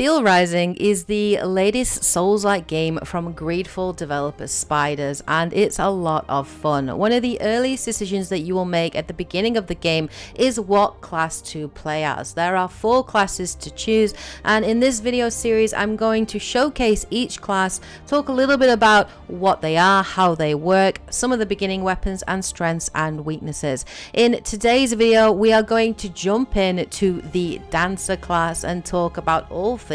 Steelrising is the latest Souls-like game from Greedfall developer Spiders, and it's a lot of fun. One of the earliest decisions that you will make at the beginning of the game is what class to play as. There are 4 classes to choose, and in this video series I'm going to showcase each class, talk a little bit about what they are, how they work, some of the beginning weapons and strengths and weaknesses. In today's video we are going to jump in to the Dancer class and talk about all things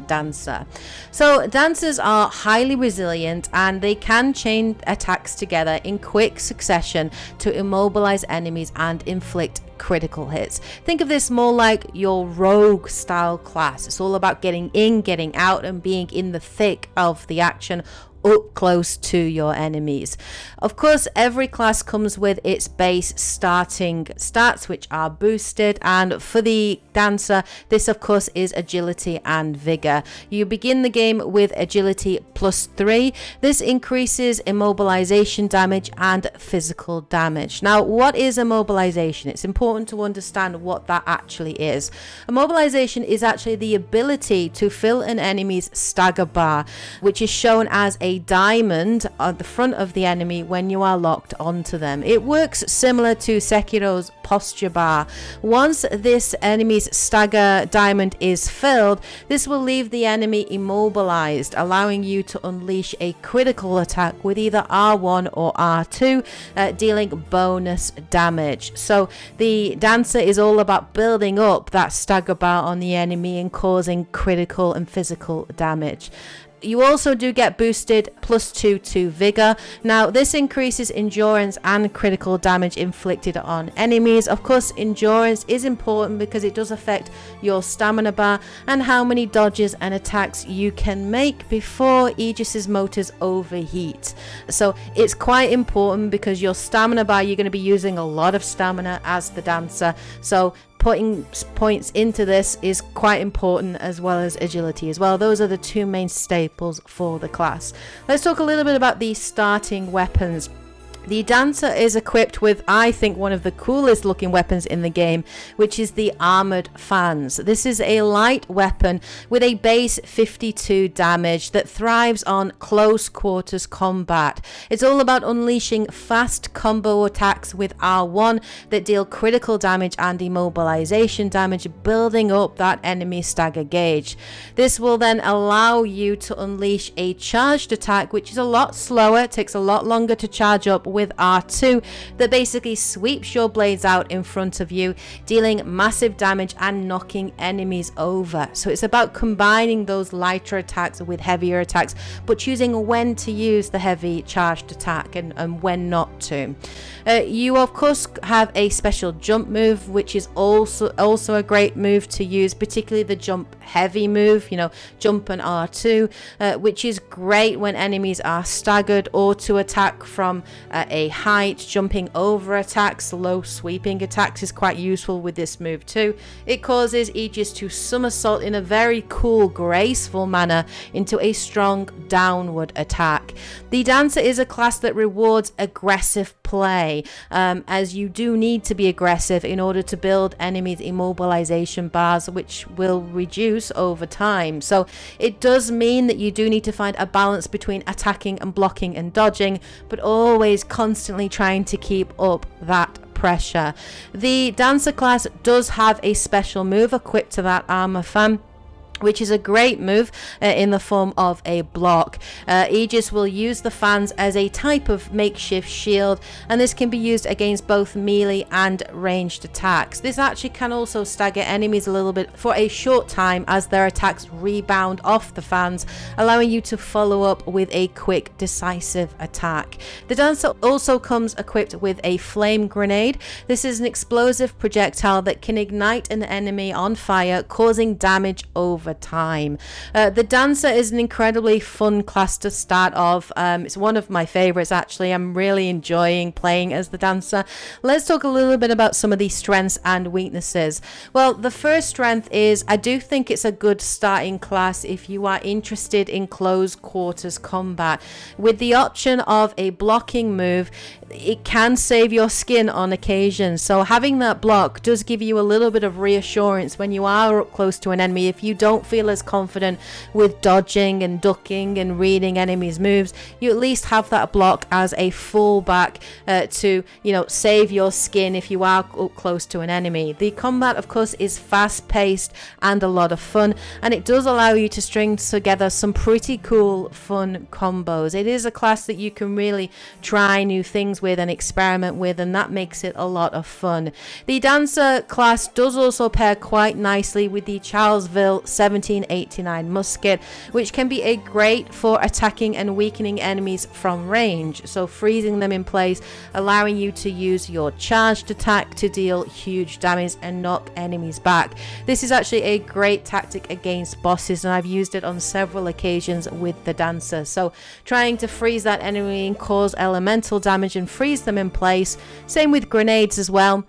Dancer. So Dancers are highly resilient and they can chain attacks together in quick succession to immobilize enemies and inflict critical hits. Think of this more like your rogue style class. It's all about getting in, getting out, and being in the thick of the action, up close to your enemies. Of course, every class comes with its base starting stats, which are boosted, and for the Dancer, this of course is agility and vigor. You begin the game with agility +3. This increases immobilization damage and physical damage. Now, what is immobilization? It's important to understand what that actually is. Immobilization is actually the ability to fill an enemy's stagger bar, which is shown as a diamond at the front of the enemy when you are locked onto them. It works similar to Sekiro's posture bar. Once this enemy's stagger diamond is filled, this will leave the enemy immobilized, allowing you to unleash a critical attack with either R1 or R2, dealing bonus damage. So the Dancer is all about building up that stagger bar on the enemy and causing critical and physical damage. You also do get boosted +2 to vigor. Now this increases endurance and critical damage inflicted on enemies. Of course, endurance is important because it does affect your stamina bar and how many dodges and attacks you can make before Aegis's motors overheat. So it's quite important because your stamina bar, you're going to be using a lot of stamina as the Dancer. So putting points into this is quite important, as well as agility as well. Those are the 2 main staples for the class. Let's talk a little bit about the starting weapons. The Dancer is equipped with, I think, one of the coolest looking weapons in the game, which is the armored fans. This is a light weapon with a base 52 damage that thrives on close quarters combat. It's all about unleashing fast combo attacks with R1 that deal critical damage and immobilization damage, building up that enemy stagger gauge. This will then allow you to unleash a charged attack, which is a lot slower, it takes a lot longer to charge up, with R2 that basically sweeps your blades out in front of you, dealing massive damage and knocking enemies over. So it's about combining those lighter attacks with heavier attacks, but choosing when to use the heavy charged attack and when not to. You of course have a special jump move, which is also a great move to use, particularly the jump heavy move, jump and R2, which is great when enemies are staggered or to attack from a height. Jumping over attacks, low sweeping attacks is quite useful with this move too. It causes Aegis to somersault in a very cool, graceful manner into a strong downward attack. The Dancer is a class that rewards aggressive play, as you do need to be aggressive in order to build enemies' immobilization bars, which will reduce over time. So it does mean that you do need to find a balance between attacking and blocking and dodging, but always constantly trying to keep up that pressure. The Dancer class does have a special move equipped to that armor fan, which is a great move in the form of a block. Aegis will use the fans as a type of makeshift shield, and this can be used against both melee and ranged attacks. This actually can also stagger enemies a little bit for a short time as their attacks rebound off the fans, allowing you to follow up with a quick, decisive attack. The Dancer also comes equipped with a flame grenade. This is an explosive projectile that can ignite an enemy on fire, causing damage over time. The Dancer is an incredibly fun class to start off. It's one of my favorites actually. I'm really enjoying playing as the Dancer. Let's talk a little bit about some of the strengths and weaknesses. Well, the first strength is I do think it's a good starting class if you are interested in close quarters combat. With the option of a blocking move, it can save your skin on occasion. So having that block does give you a little bit of reassurance when you are up close to an enemy. If you don't don't feel as confident with dodging and ducking and reading enemies' moves, you at least have that block as a fallback to, you know, save your skin if you are up close to an enemy. The combat, of course, is fast-paced and a lot of fun, and it does allow you to string together some pretty cool, fun combos. It is a class that you can really try new things with and experiment with, and that makes it a lot of fun. The Dancer class does also pair quite nicely with the Charlesville 1789 musket, which can be great for attacking and weakening enemies from range, so freezing them in place, allowing you to use your charged attack to deal huge damage and knock enemies back. This is actually a great tactic against bosses, and I've used it on several occasions with the Dancer. So trying to freeze that enemy and cause elemental damage and freeze them in place. Same with grenades as well.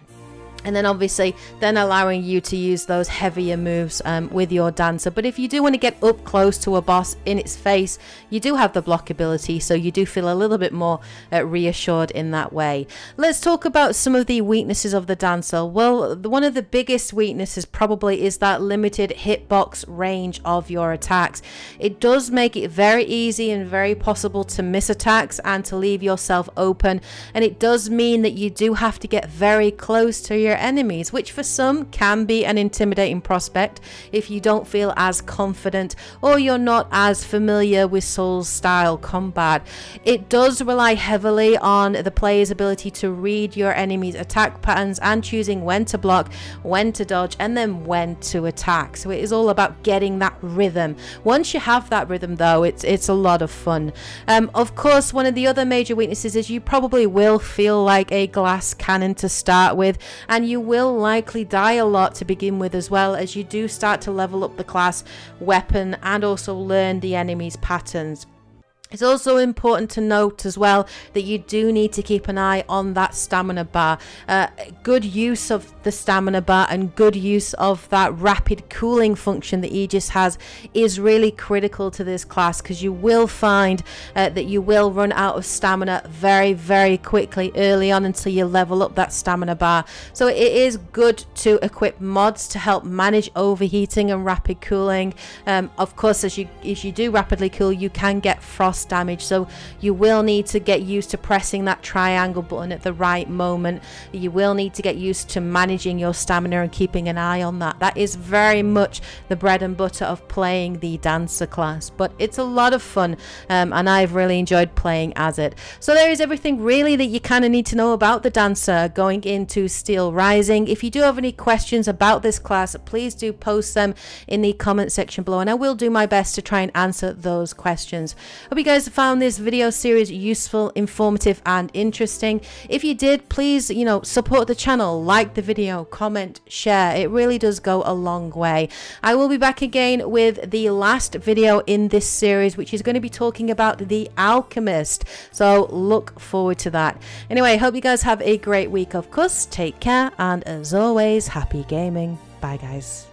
And then obviously then allowing you to use those heavier moves with your Dancer. But if you do want to get up close to a boss in its face, you do have the block ability, so you do feel a little bit more reassured in that way. Let's talk about some of the weaknesses of the Dancer. Well, one of the biggest weaknesses probably is that limited hitbox range of your attacks. It does make it very easy and very possible to miss attacks and to leave yourself open, and it does mean that you do have to get very close to your enemies, which for some can be an intimidating prospect if you don't feel as confident or you're not as familiar with Souls style combat. It does rely heavily on the player's ability to read your enemy's attack patterns and choosing when to block, when to dodge, and then when to attack. So it is all about getting that rhythm. Once you have that rhythm though, it's a lot of fun. Of course, one of the other major weaknesses is you probably will feel like a glass cannon to start with, and you will likely die a lot to begin with, as well as you do start to level up the class weapon and also learn the enemy's patterns. It's also important to note as well that you do need to keep an eye on that stamina bar. Good use of the stamina bar and good use of that rapid cooling function that Aegis has is really critical to this class, because you will find that you will run out of stamina very, very quickly early on until you level up that stamina bar. So it is good to equip mods to help manage overheating and rapid cooling. Of course, as you do rapidly cool, you can get frost damage, so you will need to get used to pressing that triangle button at the right moment. You will need to get used to managing your stamina and keeping an eye on that. That is very much the bread and butter of playing the Dancer class, but it's a lot of fun, and I've really enjoyed playing as it. So there is everything really that you kind of need to know about the Dancer going into Steelrising. If you do have any questions about this class, please do post them in the comment section below, and I will do my best to try and answer those questions. Hope you guys found this video series useful, informative, and interesting. If you did, please, you know, support the channel, like the video, comment, share. It really does go a long way. I will be back again with the last video in this series, which is going to be talking about the Alchemist. So look forward to that. Anyway, hope you guys have a great week, of course. Take care, and as always, happy gaming. Bye, guys.